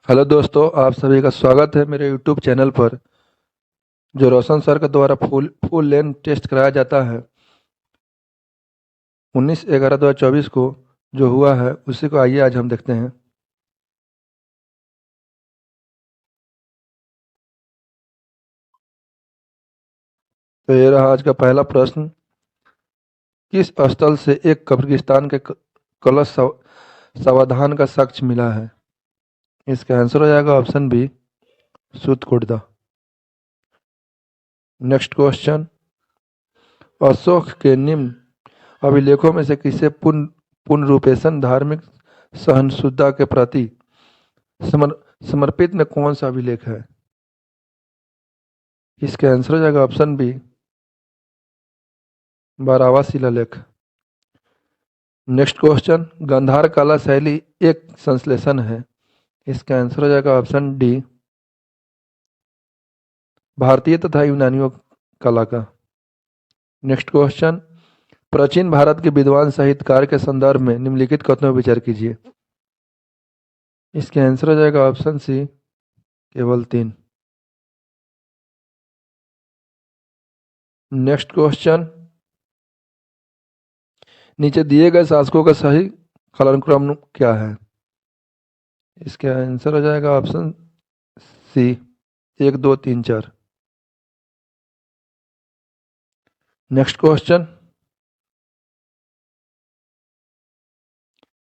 Hello दोस्तों, आप सभी का स्वागत है मेरे यूट्यूब चैनल पर। जो रोशन सर के द्वारा फुल लेंथ टेस्ट कराया जाता है 19/11/2024 को जो हुआ है उसी को आइए आज हम देखते हैं। तो ये रहा आज का पहला प्रश्न। किस स्थल से एक कब्रिस्तान के कलश सावधान का साक्ष्य मिला है? इसका आंसर हो जाएगा option B, Surkotada. Next question. Ashoka के निम्न अभिलेखों में से किसे पुनरूपेशन धार्मिक सहिष्णुता के प्रति समर, समर्पित में कौन सा अभिलेख है? इसका आंसर हो जाएगा ऑप्शन बी, 12वां शिलालेख। Next question. गांधार कला शैली एक संश्लेषण है। इसका आंसर हो जाएगा ऑप्शन डी, भारतीय तथा यूनानियों कला का। Next question. प्राचीन भारत के विद्वान साहित्यकार के संदर्भ में निम्नलिखित कथनों पर विचार कीजिए। इसका आंसर हो जाएगा ऑप्शन सी, केवल 3। Next question. नीचे दिए गए शासकों का सही कालक्रम क्या है? इसका आंसर हो जाएगा ऑप्शन सी, 1 2 3 4। Next question.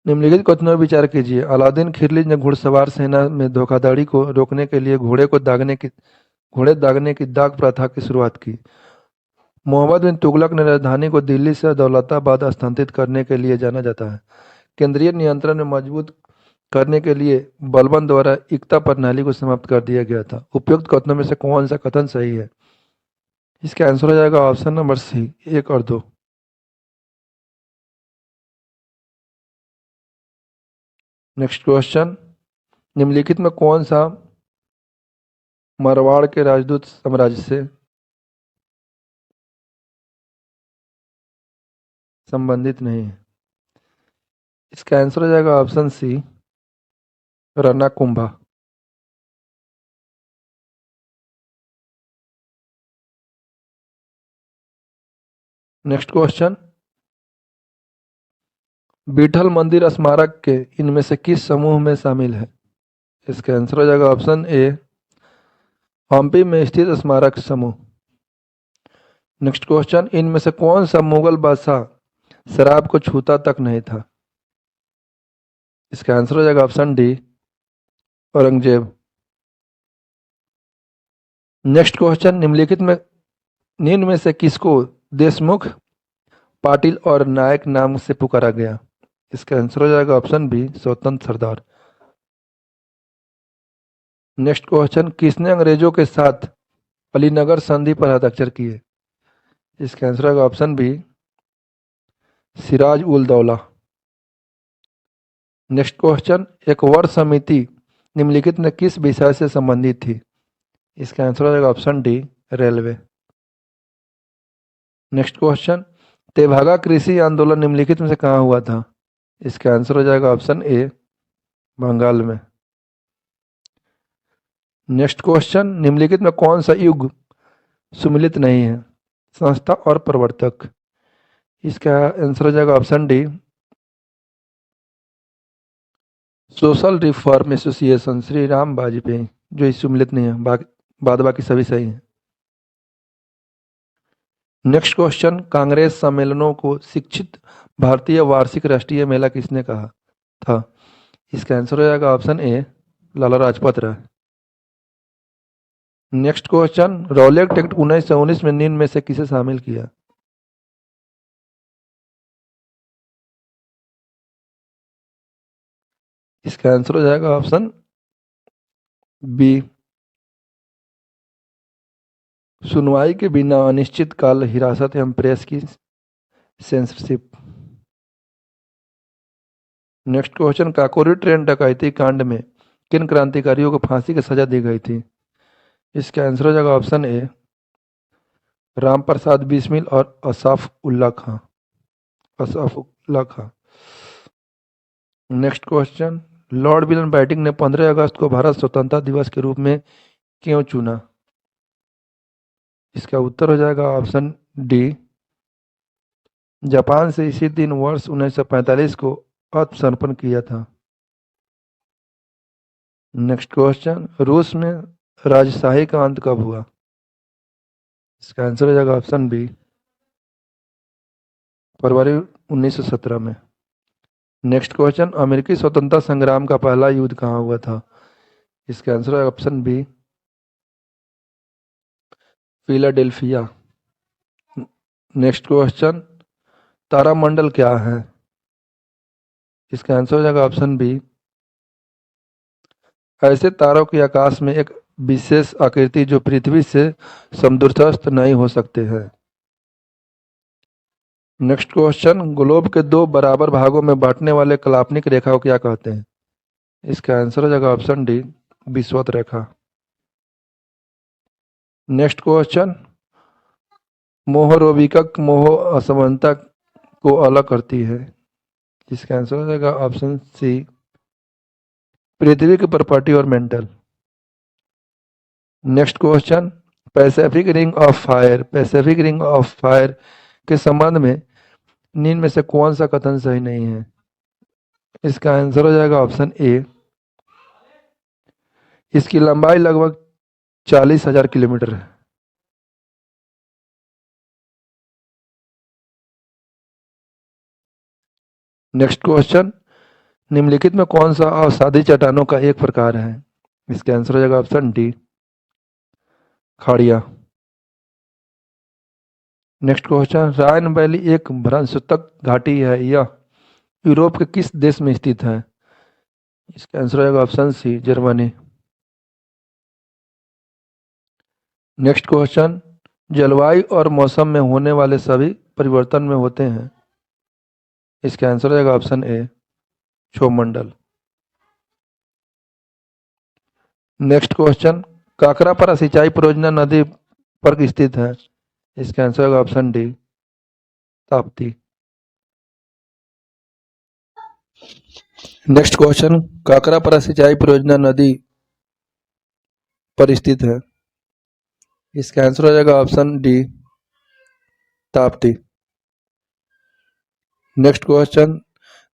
निम्नलिखित कथनों पर विचार कीजिए। अलाउद्दीन खिलजी ने घुड़सवार सेना में धोखाधड़ी को रोकने के लिए घोड़े दागने की दाग प्रथा की शुरुआत की। मोहम्मद बिन तुगलक ने राजधानी को दिल्ली से दौलताबाद स्थानांतरित करने के लिए जाना जाता है। केंद्रीय नियंत्रण में मजबूत करने के लिए बलबन द्वारा इक्ता प्रणाली को समाप्त कर दिया गया था। उपयुक्त कथनों में से कौन सा कथन सही है? इसका आंसर हो जाएगा ऑप्शन नंबर सी, 1 और 2। Next question. निम्नलिखित में कौन सा मारवाड़ के राजदूत साम्राज्य से संबंधित नहीं है? इसका आंसर हो जाएगा option C, Ranakumbha. Next question. Vitthal मंदिर स्मारक के इनमें से किस समूह में शामिल है? इसका आंसर हो जाएगा ऑप्शन ए, हम्पी में स्थित स्मारक समूह। Next question. इनमें से कौन सा मुगल बादशाह शराब को छूता तक नहीं था? इसका आंसर हो जाएगा option D, Aurangzeb. Next question. निम्न में से किसको देशमुख, पाटिल और नायक नाम से पुकारा गया? इसका आंसर हो जाएगा ऑप्शन बी, स्वतंत्र सरदार। Next question. किसने अंग्रेजों के साथ अलीनगर संधि पर हस्ताक्षर किए? इसका आंसर होगा option B, Siraj ul Daula. Next question. एक वर्ष समिति निम्नलिखित में किस विषय से संबंधित थी? इसका आंसर हो जाएगा option D, railway. Next question. Tebhaga कृषि आंदोलन निम्नलिखित में से कहाँ हुआ था? इसका आंसर हो जाएगा ऑप्शन ए, बंगाल में। Next question. निम्नलिखित में कौन सा युग सुमिलित नहीं है? संस्था और प्रवर्तक। इसका आंसर हो जाएगा option D, social reform association, Shri Ram Vajpayee, जो इस सुमिलित नहीं है। बाकी सभी सही हैं। Next question. कांग्रेस सम्मेलनों को शिक्षित भारतीय वार्षिक राष्ट्रीय मेला किसने कहा था? इसका आंसर हो जाएगा option A, Lala Lajpat Rai. Next question. Rowlatt Act 1919 में निम्न में से किसे शामिल किया? इसका आंसर हो जाएगा ऑप्शन बी, सुनवाई के बिना अनिश्चित काल हिरासत एवं प्रेस की censorship. Next question. Kakori train डकैती कांड में किन क्रांतिकारियों को फांसी की सजा दी गई थी? इसका आंसर हो जाएगा ऑप्शन ए, राम प्रसाद बिस्मिल और Ashfaq Ullah Khan. Next question. Lord William Bentinck ने 15 अगस्त को भारत स्वतंत्रता दिवस के रूप में क्यों चुना? इसका उत्तर हो जाएगा ऑप्शन डी। जापान से इसी दिन वर्ष 1945 को आत्मसमर्पण किया था। नेक्स्ट क्वेश्चन, रूस में राजशाही का अंत कब हुआ? इसका आंसर हो जाएगा ऑप्शन बी, फरवरी 1917 में। नेक्स्ट क्वेश्चन, अमेरिकी स्वतंत्रता संग्राम का पहला युद्ध कहाँ हुआ था? इसका आंसर है option B, Philadelphia. Next question, तारामंडल क्या है? इसका आंसर हो जाएगा ऑप्शन बी, ऐसे तारों के आकाश में एक विशेष आकृति जो पृथ्वी से समदूरस्थ नहीं हो सकते हैं। नेक्स्ट क्वेश्चन, ग्लोब के दो बराबर भागों में बांटने वाले काल्पनिक रेखा को क्या कहते हैं? इसका आंसर हो जाएगा ऑप्शन डी, विषुवत रेखा। नेक्स्ट क्वेश्चन, मोहरोविकक मोह असमानता को अलग करती है। इसका आंसर हो जाएगा ऑप्शन सी, पृथ्वी की प्रॉपर्टी और mental. Next question, Pacific ring of fire के संबंध में निम्न में से कौन सा कथन सही नहीं है? इसका आंसर हो जाएगा ऑप्शन ए, इसकी लंबाई लगभग 40,000 किलोमीटर है। नेक्स्ट क्वेश्चन, निम्नलिखित में कौन सा अवसादी चट्टानों का एक प्रकार है? इसका आंसर हो जाएगा option D, Kharia. Next question, Rhine Valley एक भ्रंशतक घाटी है, यह यूरोप के किस देश में स्थित है? इसका आंसर हो जाएगा option C, Germany. Next question, जलवायु और मौसम में होने वाले सभी परिवर्तन में होते हैं। इसका आंसर हो जाएगा ऑप्शन ए, क्षोभमंडल। नेक्स्ट क्वेश्चन, काकरापारा सिंचाई परियोजना नदी पर स्थित है। इसका आंसर होगा option D, Tapti. Next question, Kakrapar सिंचाई परियोजना नदी पर स्थित है। इसका आंसर हो जाएगा option D, Tapti. Next question,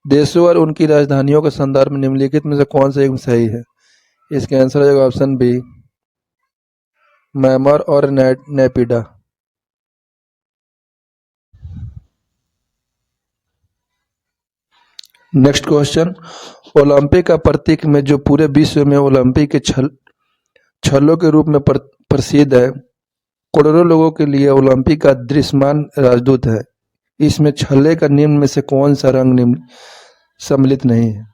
देशों और उनकी राजधानियों के संदर्भ में निम्नलिखित में से कौन सा एक सही है? इसका आंसर हो जाएगा ऑप्शन बी, म्यांमार और नेपिडा। नेक्स्ट क्वेश्चन, ओलंपिक का प्रतीक में जो पूरे विश्व में ओलंपिक के छल्लों के रूप में प्रसिद्ध है, करोड़ों लोगों के लिए ओलंपिक का दृश्यमान राजदूत है। इसमें छल्ले का निम्न में से कौन सा रंग निम्न सम्मिलित नहीं है?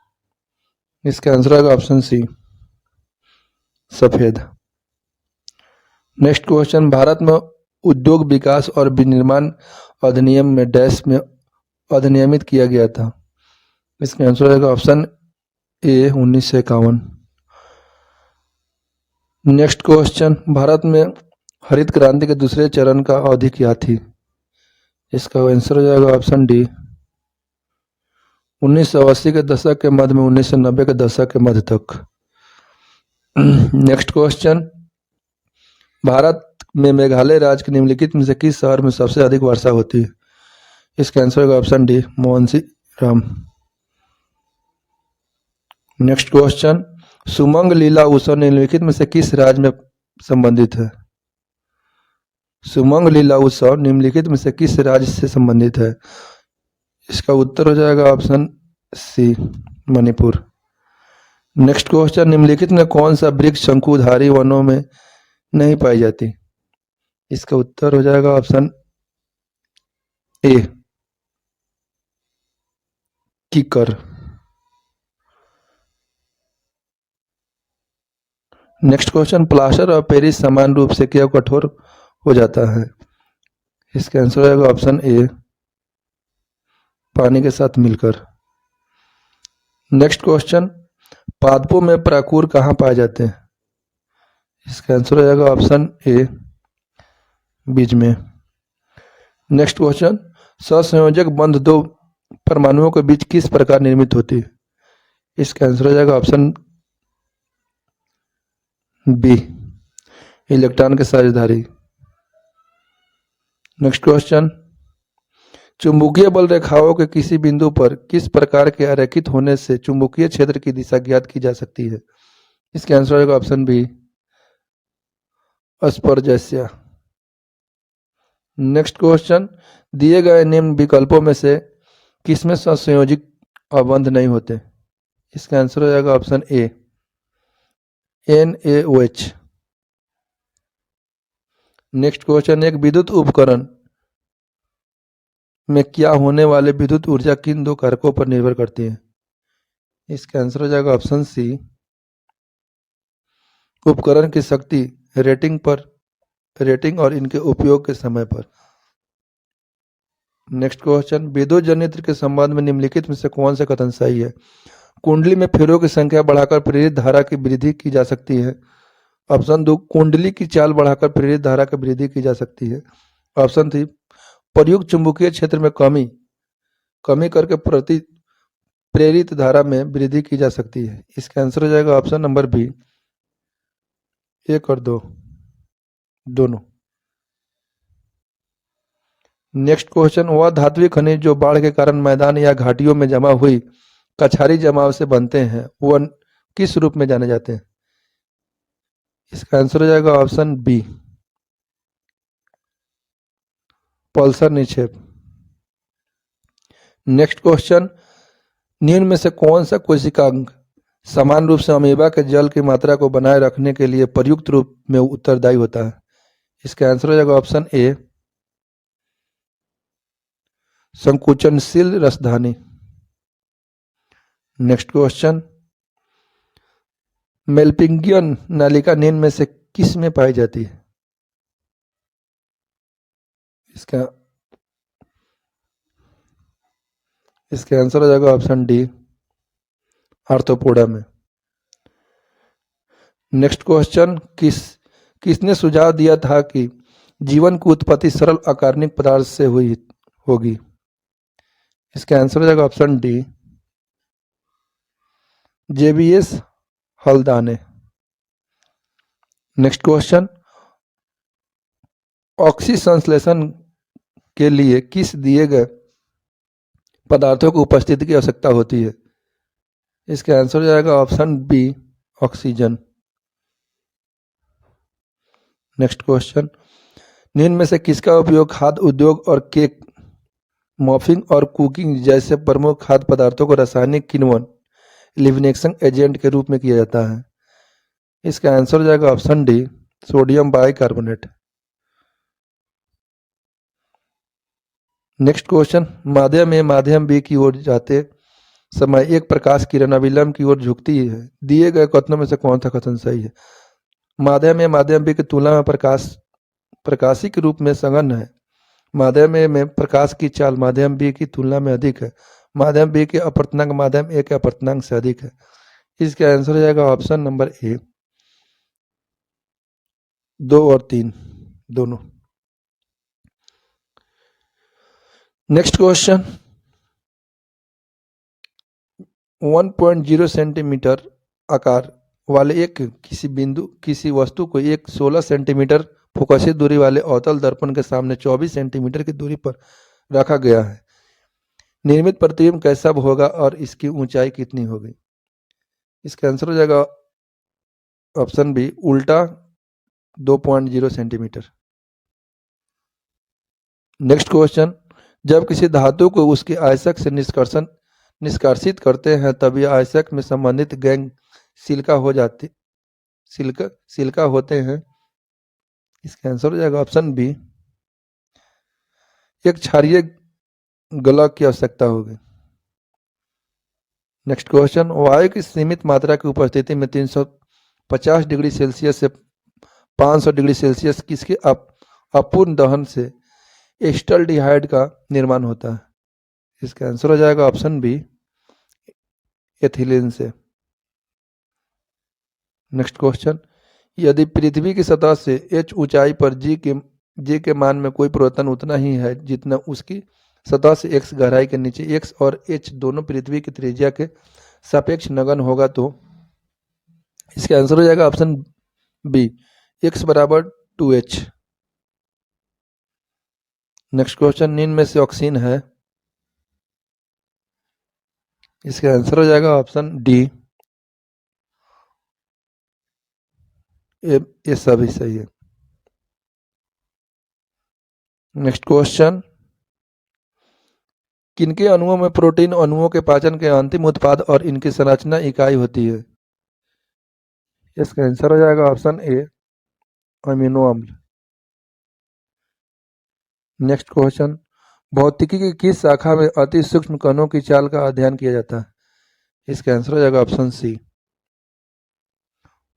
इसका आंसर होगा ऑप्शन सी, सफेद। नेक्स्ट क्वेश्चन, भारत में उद्योग विकास और विनिर्माण अधिनियम में डैश में अधिनियमित किया गया था। इसका आंसर होगा option A, 1951। Next question, Bharat में हरित क्रांति के दूसरे चरण का अवधि क्या थी? इसका आंसर हो जाएगा ऑप्शन डी, 1980 के दशक के मध्य में 1990 के दशक के मध्य तक। नेक्स्ट क्वेश्चन, भारत में मेघालय राज्य के निम्नलिखित में से किस शहर में सबसे अधिक वर्षा होती है? इसका आंसर होगा option D, Mohansi Ram. Next question, Sumang Lila उत्सव निम्नलिखित में से किस राज्य में संबंधित है? सुमंग लीला उत्सव निम्नलिखित में से किस राज्य से संबंधित है? इसका उत्तर हो जाएगा option C, Manipur. Next question, निम्नलिखित में कौन सा वृक्ष शंकुधारी वनों में नहीं पाई जाती? इसका उत्तर हो जाएगा ऑप्शन ए, कीकर। Next question, plaster of Paris समान रूप से क्यों कठोर हो जाता है? इसका आंसर हो जाएगा ऑप्शन ए, पानी के साथ मिलकर। नेक्स्ट क्वेश्चन, पादपों में प्राकुर कहाँ पाए जाते हैं? इसका आंसर हो जाएगा ऑप्शन ए, बीज में। नेक्स्ट क्वेश्चन, सहसंयोजक बंध दो परमाणुओं के बीच किस प्रकार निर्मित होती है? इसका आंसर हो जाएगा ऑप्शन बी, इलेक्ट्रॉन के साझेदारी। नेक्स्ट क्वेश्चन, चुंबकीय बल रेखाओं के किसी बिंदु पर किस प्रकार के अरेखित होने से चुंबकीय क्षेत्र की दिशा ज्ञात की जा सकती है? इसका आंसर होगा ऑप्शन बी, अस्पर्जस्य। नेक्स्ट क्वेश्चन, दिए गए निम्न विकल्पों में से किसमें संयोजित अबंध नहीं होते? इसका आंसर हो जाएगा ऑप्शन ए, NaOH। नेक्स्ट क्वेश्चन, एक विद्युत उपकरण में क्या होने वाले विद्युत ऊर्जा किन दो कारकों पर निर्भर करती है? इसका आंसर हो जाएगा ऑप्शन सी, उपकरण की शक्ति, रेटिंग और इनके उपयोग के समय पर। नेक्स्ट क्वेश्चन, विद्युत जनित्र के संबंध में निम्नलिखित में से कौन सा कथन सही है? कुंडली में फेरों की संख्या बढ़ाकर प्रेरित धारा की वृद्धि की जा सकती है। ऑप्शन 2, कुंडली की चाल बढ़ाकर प्रेरित धारा की वृद्धि की जा सकती है। ऑप्शन 3, प्रयुक्त चुंबकीय क्षेत्र में कमी करके प्रति प्रेरित धारा में वृद्धि की जा सकती है। इसका आंसर हो जाएगा ऑप्शन नंबर बी, 1 और 2 दोनों। नेक्स्ट क्वेश्चन, वह धात्विक खनिज जो बाढ़ के कारण मैदान या घाटियों में जमा हुई कछारी जमाव से बनते हैं वह किस रूप में जाने जाते हैं? इसका आंसर हो जाएगा ऑप्शन बी, पल्सर निक्षेप। नेक्स्ट क्वेश्चन, निम्न में से कौन सा कोशिकांग समान रूप से अमीबा के जल की मात्रा को बनाए रखने के लिए प्रयुक्त रूप में उत्तरदायी होता है? इसका आंसर हो जाएगा ऑप्शन ए, संकुचनशील रसधानी। नेक्स्ट क्वेश्चन, मेलपिंगियन नालिका निम्न में से किस में पाई जाती है? इसका आंसर हो जाएगा ऑप्शन डी, आर्थ्रोपोडा में। नेक्स्ट क्वेश्चन, किसने सुझाव दिया था कि जीवन की उत्पत्ति सरल अकार्बनिक पदार्थ से हुई होगी? इसका आंसर हो जाएगा option D, JBS Haldane. Next question, ऑक्सीसंश्लेषण के लिए किस दिए गए पदार्थों की उपस्थिति की आवश्यकता होती है? इसका आंसर हो जाएगा option B, oxygen. Next question, निम्न में से किसका उपयोग खाद्य उद्योग और केक, मफिन और कुकिंग जैसे प्रमुख खाद्य पदार्थों को रासायनिक किण्वन, लिविनेशन एजेंट के रूप में किया जाता है? इसका आंसर हो जाएगा option D, sodium bicarbonate. Next question, माध्यम ए माध्यम बी की ओर जाते समय एक प्रकाश किरण अविलंब की ओर झुकती है। दिए गए कथनों में से कौन सा कथन सही है? माध्यम ए माध्यम बी की तुलना में प्रकाशी के रूप में सघन है। माध्यम ए में प्रकाश की चाल माध्यम बी की तुलना में अधिक है। माध्यम बी के अपर्तनांक माध्यम ए के अपर्तनांक से अधिक है। इसका आंसर हो जाएगा ऑप्शन नंबर ए, 2 और 3 दोनों। नेक्स्ट क्वेश्चन, 1.0 सेंटीमीटर आकार वाले किसी वस्तु को एक 16 सेंटीमीटर फोकसित दूरी वाले अवतल दर्पण के सामने 24 सेंटीमीटर की दूरी पर रखा गया है। निर्मित प्रतिबिंब कैसा होगा और इसकी ऊंचाई कितनी होगी? इसका आंसर हो जाएगा ऑप्शन बी, उल्टा 2.0 सेंटीमीटर। नेक्स्ट क्वेश्चन, जब किसी धातु को उसके आयस्क से निष्कासित करते हैं तब यह आयस्क में संबंधित गैंग सिलिका होते हैं। इसका आंसर हो जाएगा ऑप्शन बी, एक क्षारीय गलक की आवश्यकता होगी। नेक्स्ट क्वेश्चन, वायु की सीमित मात्रा की उपस्थिति में 350 डिग्री सेल्सियस से 500 डिग्री सेल्सियस किसके अपूर्ण दहन से एस्टल्डिहाइड का निर्माण होता है? इसका आंसर हो जाएगा ऑप्शन बी, एथिलीन से। नेक्स्ट क्वेश्चन, यदि पृथ्वी की सतह से h ऊंचाई पर g के मान में कोई परिवर्तन उतना ही है जितना उसकी सतह से x गहराई के नीचे, x और h दोनों पृथ्वी की त्रिज्या के सापेक्ष नगण्य होगा तो इसका आंसर हो जाएगा ऑप्शन बी, x बराबर 2h। नेक्स्ट क्वेश्चन, निम्न में से ऑक्सीन है, इसका आंसर हो जाएगा ऑप्शन डी, ये सभी सही है। नेक्स्ट क्वेश्चन, किनके अणुओं में प्रोटीन अणुओं के पाचन के अंतिम उत्पाद और इनकी संरचना इकाई होती है? इसका आंसर हो जाएगा ऑप्शन ए, अमीनो अम्ल। नेक्स्ट क्वेश्चन, भौतिकी की किस शाखा में अति सूक्ष्म कणों की चाल का अध्ययन किया जाता है? इसका आंसर हो जाएगा option C,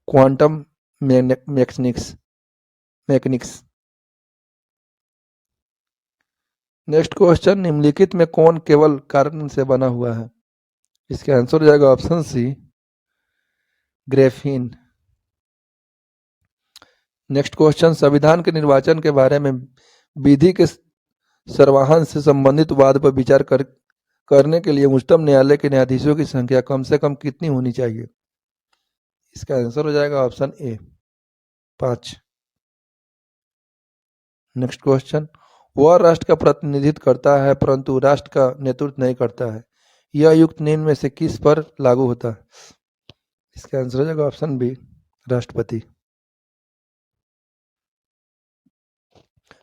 quantum mechanics. Next question, निम्नलिखित में कौन केवल कार्बन से बना हुआ है? इसका आंसर हो जाएगा option C, graphene. Next question, संविधान के निर्वाचन के बारे में विधि के सर्वाहन से संबंधित वाद पर विचार करने के लिए उच्चतम न्यायालय के न्यायाधीशों की संख्या कम से कम कितनी होनी चाहिए? इसका आंसर हो जाएगा ऑप्शन ए, 5। नेक्स्ट क्वेश्चन, वह राष्ट्र का प्रतिनिधित्व करता है परंतु राष्ट्र का नेतृत्व नहीं करता है, यह युक्त निम्न में से किस पर लागू होता है? इसका आंसर हो जाएगा ऑप्शन बी, राष्ट्रपति।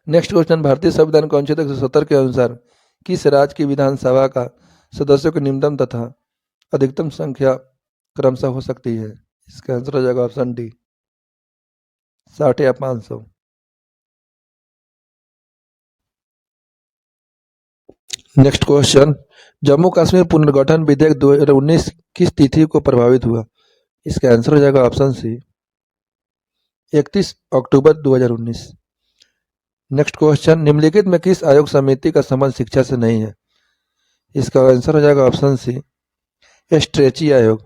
नेक्स्ट क्वेश्चन, भारतीय संविधान के अनुच्छेद 170 के अनुसार किस राज्य की विधानसभा का सदस्यों की न्यूनतम तथा अधिकतम संख्या क्रमशः हो सकती है? इसका आंसर हो जाएगा ऑप्शन डी, 60 या 500। नेक्स्ट क्वेश्चन, जम्मू कश्मीर पुनर्गठन विधेयक 2019 किस तिथि को प्रभावित हुआ? इसका आंसर हो जाएगा ऑप्शन सी, 31 अक्टूबर 2019। नेक्स्ट क्वेश्चन, निम्नलिखित में किस आयोग समिति का संबंध शिक्षा से नहीं है? इसका आंसर हो जाएगा ऑप्शन सी, स्ट्रेची आयोग।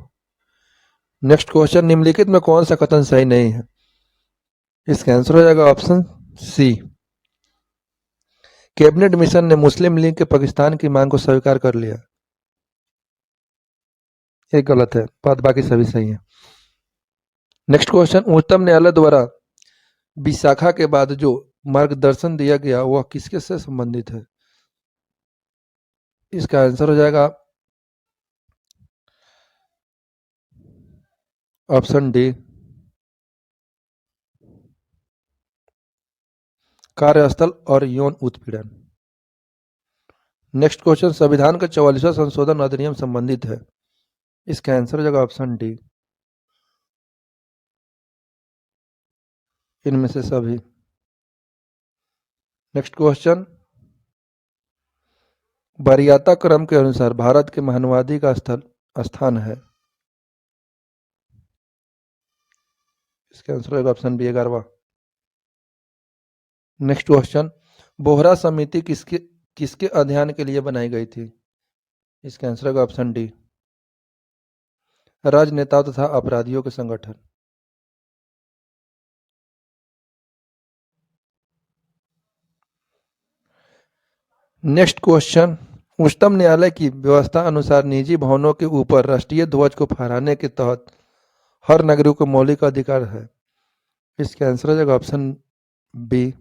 नेक्स्ट क्वेश्चन, निम्नलिखित में कौन सा कथन सही नहीं है? इसका आंसर हो जाएगा ऑप्शन सी, कैबिनेट मिशन ने मुस्लिम लीग के पाकिस्तान की मांग को स्वीकार कर लिया। ये गलत है, बाकी सभी सही है। नेक्स्ट क्वेश्चन, उच्चतम न्यायालय द्वारा विशाखा के बाद जो मार्गदर्शन दिया गया वह किसके से संबंधित है? इसका आंसर हो जाएगा ऑप्शन डी, कार्यस्थल और यौन उत्पीड़न। नेक्स्ट क्वेश्चन, संविधान का 44वां संशोधन अधिनियम संबंधित है? इसका आंसर हो जाएगा ऑप्शन डी, इनमें से सभी। नेक्स्ट क्वेश्चन, वरीयता क्रम के अनुसार भारत के महानवादी का स्थान है? इसका आंसर होगा ऑप्शन बी, 11वां। नेक्स्ट क्वेश्चन, बोहरा समिति किसके अध्ययन के लिए बनाई गई थी? इसका आंसर होगा ऑप्शन डी, राजनेताओं तथा अपराधियों के संगठन। नेक्स्ट क्वेश्चन, उच्चतम न्यायालय की व्यवस्था अनुसार निजी भवनों के ऊपर राष्ट्रीय ध्वज को फहराने के तहत हर नागरिक को मौलिक अधिकार है? इसका आंसर हो जाएगा ऑप्शन बी,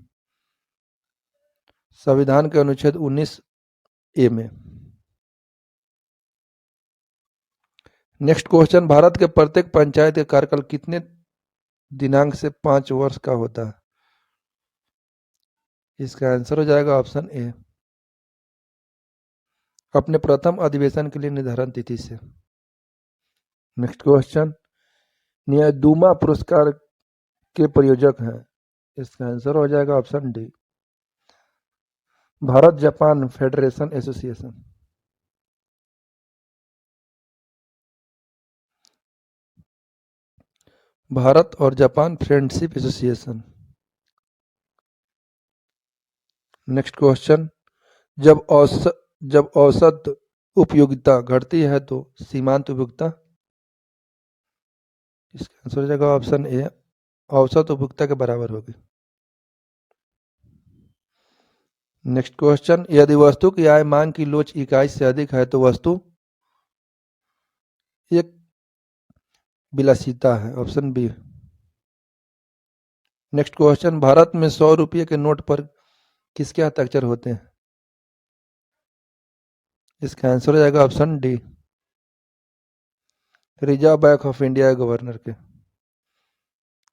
संविधान के अनुच्छेद 19A में। नेक्स्ट क्वेश्चन, भारत के प्रत्येक पंचायत का कार्यकाल कितने दिनांक से 5 वर्ष का होता है? इसका आंसर हो जाएगा ऑप्शन ए, अपने प्रथम अधिवेशन के लिए निर्धारण तिथि से। नेक्स्ट क्वेश्चन, न्यायदूमा पुरस्कार के प्रायोजक हैं? इसका आंसर हो जाएगा option D, Bharat Japan federation association. Bharat और Japan friendship association. Next question, जब औसत उपयोगिता घटती है तो सीमांत उपयोगिता? इसका आंसर हो जाएगा ऑप्शन ए, औसत उपयोगिता के बराबर होगी। नेक्स्ट क्वेश्चन, यदि वस्तु की आय मांग की लोच इकाई से अधिक है तो वस्तु? एक विलासिता है, option B. Next question, Bharat में 100 रुपये के नोट पर किसके हस्ताक्षर होते हैं? इसका आंसर हो जाएगा option D, reserve bank of India governor के।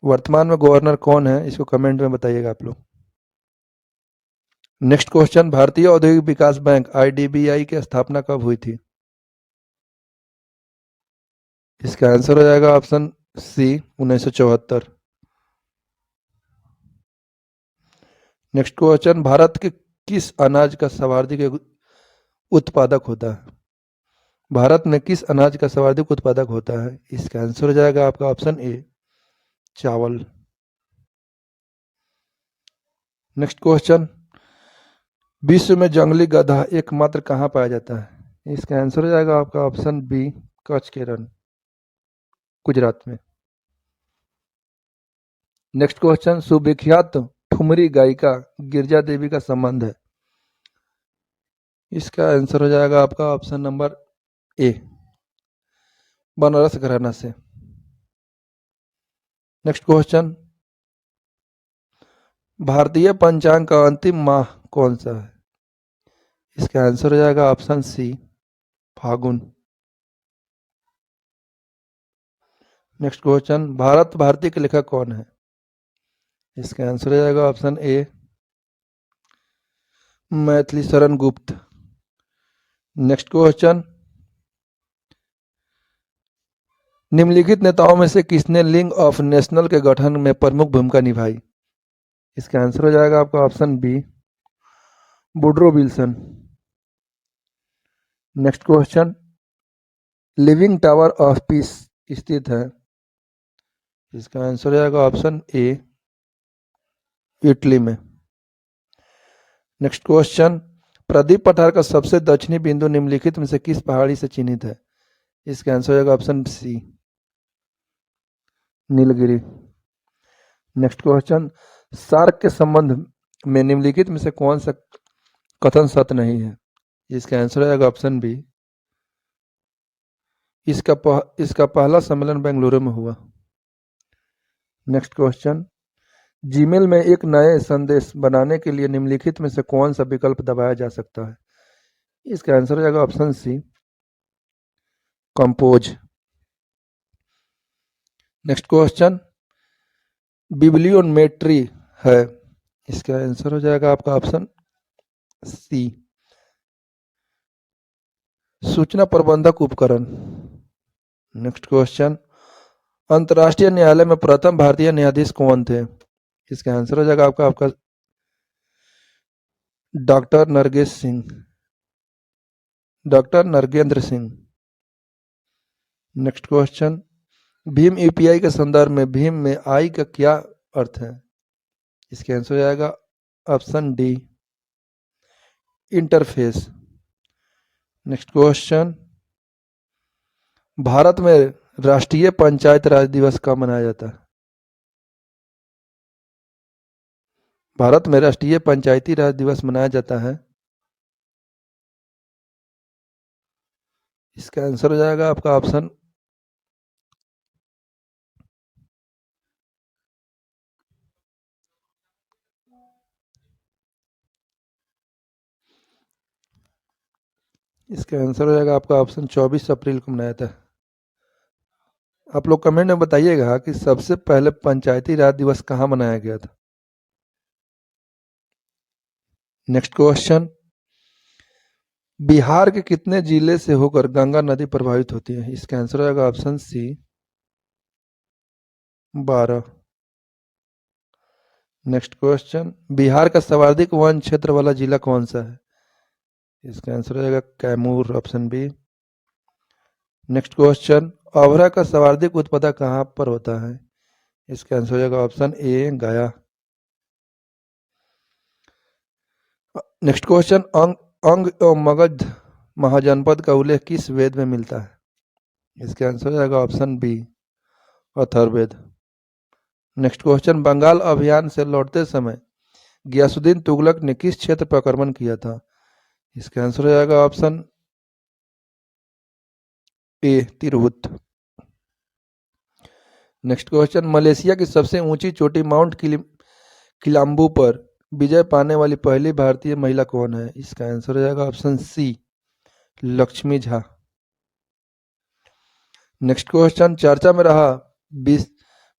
वर्तमान में गवर्नर कौन है, इसको कमेंट में बताइएगा आप लोग। नेक्स्ट क्वेश्चन, भारतीय औद्योगिक विकास बैंक आईडीबीआई की स्थापना कब हुई थी? इसका आंसर हो जाएगा option C, 1974। Next question, Bharat के किस अनाज का सर्वाधिक उत्पादक होता है? भारत में किस अनाज का सर्वाधिक उत्पादक होता है? इसका आंसर हो जाएगा आपका ऑप्शन ए, चावल। नेक्स्ट क्वेश्चन, विश्व में जंगली गधा एकमात्र कहाँ पाया जाता है? इसका आंसर हो जाएगा आपका ऑप्शन बी, कच्छ के रण, गुजरात में। नेक्स्ट क्वेश्चन, सुविख्यात ठुमरी गायिका गिरजा देवी का संबंध है? इसका आंसर हो जाएगा आपका ऑप्शन नंबर ए, बनारस घराना से। नेक्स्ट क्वेश्चन, भारतीय पंचांग का अंतिम माह कौन सा है? इसका आंसर हो जाएगा ऑप्शन सी, फागुन। नेक्स्ट क्वेश्चन, भारत भारती के लेखक कौन है? इसका आंसर हो जाएगा ऑप्शन ए, मैथिली शरण गुप्त। नेक्स्ट क्वेश्चन, निम्नलिखित नेताओं में से किसने लीग ऑफ नेशनल के गठन में प्रमुख भूमिका निभाई? इसका आंसर हो जाएगा आपका option B, Woodrow Wilson. Next question, living tower of peace स्थित है? इसका आंसर हो जाएगा ऑप्शन ए, इटली में। नेक्स्ट क्वेश्चन, प्रदीप पठार का सबसे दक्षिणी बिंदु निम्नलिखित में से किस पहाड़ी से चिन्हित है? इसका आंसर हो जाएगा option C, Nilgiri. Next question, SAARC के संबंध में निम्नलिखित में से कौन सा कथन सत्य नहीं है? इसका आंसर हो जाएगा ऑप्शन बी, इसका पहला सम्मेलन बेंगलुरु में हुआ। नेक्स्ट क्वेश्चन, जीमेल में एक नए संदेश बनाने के लिए निम्नलिखित में से कौन सा विकल्प दबाया जा सकता है? इसका आंसर हो जाएगा option C, compose. Next question, bibliometry है? इसका आंसर हो जाएगा आपका ऑप्शन सी, सूचना प्रबंधक उपकरण। नेक्स्ट क्वेश्चन, अंतर्राष्ट्रीय न्यायालय में प्रथम भारतीय न्यायाधीश कौन थे? इसका आंसर हो जाएगा आपका doctor Nargendra Singh. Next question, Bhim UPI के संदर्भ में भीम में आई का क्या अर्थ है? इसका आंसर हो जाएगा option D, interface. Next question, Bharat में राष्ट्रीय पंचायत राज दिवस कब मनाया जाता है? भारत में राष्ट्रीय पंचायती राज दिवस मनाया जाता है? इसका आंसर हो जाएगा आपका ऑप्शन इसका आंसर हो जाएगा आपका ऑप्शन 24 अप्रैल को मनाया था। आप लोग कमेंट में बताइएगा कि सबसे पहले पंचायती राज दिवस कहाँ मनाया गया था। नेक्स्ट क्वेश्चन, बिहार के कितने जिले से होकर गंगा नदी प्रभावित होती है? इसका आंसर हो जाएगा option C, 12। Next question, Bihar का सर्वाधिक वन क्षेत्र वाला जिला कौन सा है? इसका आंसर हो जाएगा Kaimur, option B. Next question, आंवला का सर्वाधिक उत्पादन कहाँ पर होता है? इसका आंसर हो जाएगा ऑप्शन ए, गया। नेक्स्ट क्वेश्चन, अंग एवं मगध महाजनपद का उल्लेख किस वेद में मिलता है? इसका आंसर हो जाएगा option B, Atharvaveda. Next question, Bengal अभियान से लौटते समय गियासुद्दीन तुगलक ने किस क्षेत्र पर आक्रमण किया था? इसका आंसर हो जाएगा ऑप्शन ए तिरहुत। नेक्स्ट क्वेश्चन, मलेशिया की सबसे ऊंची चोटी माउंट किलाम्बू पर विजय पाने वाली पहली भारतीय महिला कौन है? इसका आंसर हो जाएगा option C, Lakshmi Jha. Next question, चर्चा में रहा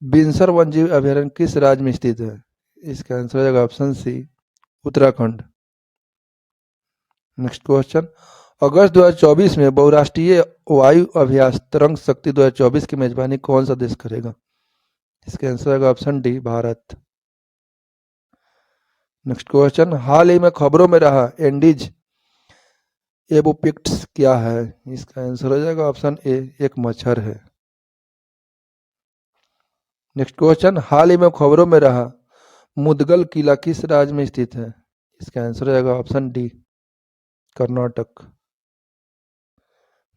बिनसर वन्यजीव अभयारण्य किस राज्य में स्थित है? इसका आंसर हो जाएगा option C, Uttarakhand. Next question, अगस्त 2024 में बहुराष्ट्रीय वायु अभ्यास तरंग शक्ति 2024 की मेजबानी कौन सा देश करेगा? इसका आंसर होगा option D, Bharat. Next question, हाल ही में खबरों में रहा एंडीज एबोपिक्ट्स क्या है? इसका आंसर हो जाएगा ऑप्शन ए, एक मच्छर है। नेक्स्ट क्वेश्चन, हाल ही में खबरों में रहा मुदगल किला किस राज्य में स्थित है? इसका आंसर हो जाएगा option D, Karnataka.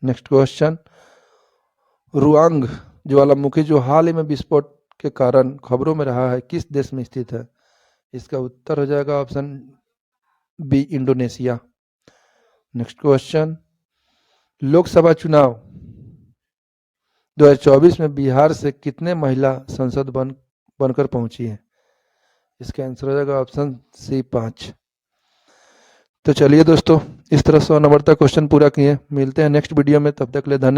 Next question, Ruang ज्वालामुखी जो हाल ही में विस्फोट के कारण खबरों में रहा है किस देश में स्थित है? इसका उत्तर हो जाएगा option B, Indonesia. Next question, Lok Sabha चुनाव 2024 में बिहार से कितने महिला संसद बनकर पहुंची है? इसका आंसर हो जाएगा ऑप्शन सी, 5। तो चलिए दोस्तों, इस तरह 100 नंबर तक क्वेश्चन पूरा किए। मिलते हैं नेक्स्ट वीडियो में, तब तक के लिए धन्यवाद।